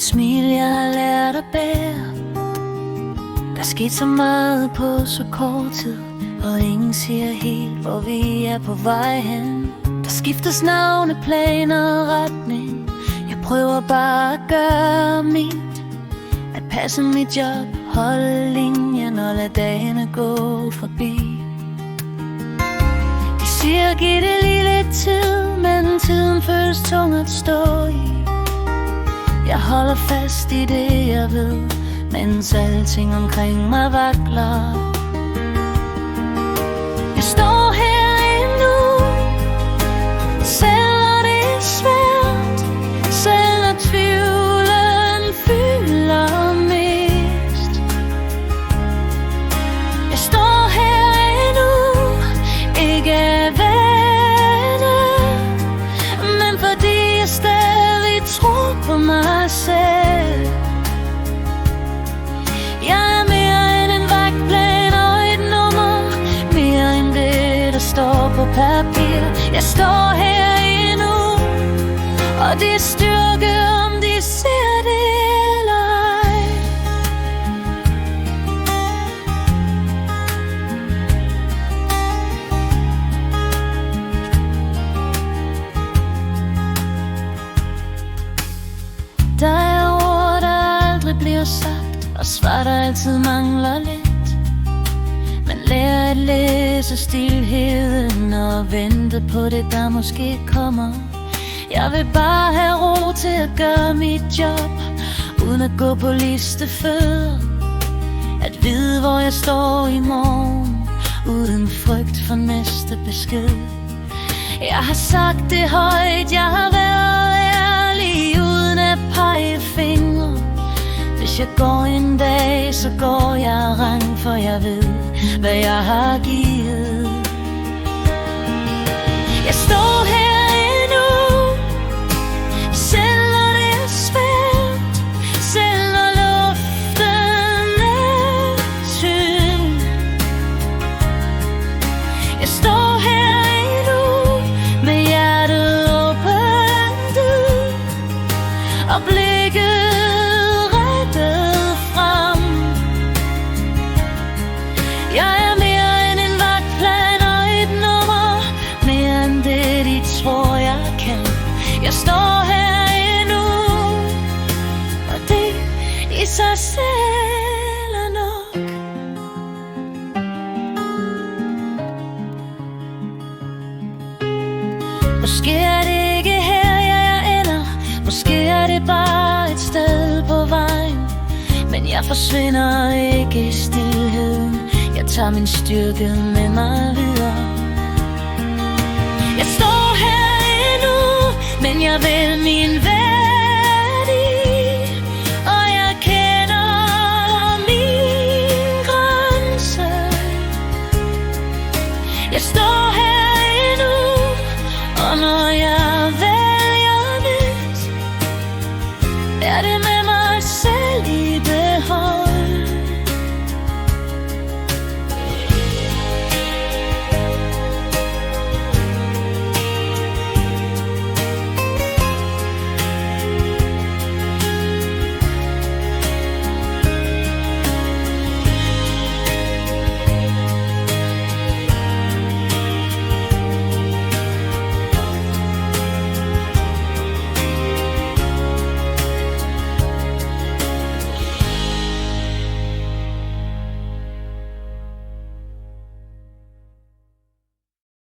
et smil, jeg har lært at bære. Der skete så meget på så kort tid, og ingen siger helt, hvor vi er på vej hen. Der skiftes navne, planer og retning. Jeg prøver bare at gøre mit, at passe mit job, holde linjen og lade dagene gå forbi. De siger, giv det lige lidt tid, men tiden føles tung at stå i. Jeg holder fast i det, jeg ved, mens alting omkring mig vakler. Jeg står her endnu, selv når det er svært, selv når tvivlen fylder mest. Jeg står her endnu, ikke af vane, men fordi jeg stadig tror på mig selv. Jeg er mere end en vagtplan og et nummer, mere end det, der står på papir. Jeg står her endnu, og det er styrke, om de ser det eller ej. Der er ord, der aldrig bliver sagt, og svar, der altid mangler lidt. Man lærer at læse stilheden og vente på det, der måske kommer. Jeg vil bare have ro til at gøre mit job, uden at gå på listefødder. At vide, hvor jeg står i morgen, uden frygt for næste besked. Jeg har sagt det højt, jeg har været ærlig, uden at pege fingre. Hvis jeg går en dag, så går jeg rang, for jeg ved, hvad jeg har givet. Jeg står her endnu, selv når det er svært, selv når luften er tynd. Jeg står her endnu, med hjertet åbent ud, og blikket rettet frem. Jeg er mere end en vagtplan og et nummer, mere end det, de tror, jeg kan. Jeg står her endnu, og det i sig selv er nok. Måske er det ikke her, jeg ender. Måske er det bare et sted på vejen. Men jeg forsvinder ikke i stilheden. Jeg tager min styrke med mig videre. Jeg står her endnu, men jeg vil min værdi, og jeg kender min grænse. Jeg står her endnu, og når jeg vælger nyt, er det med mig selv i det.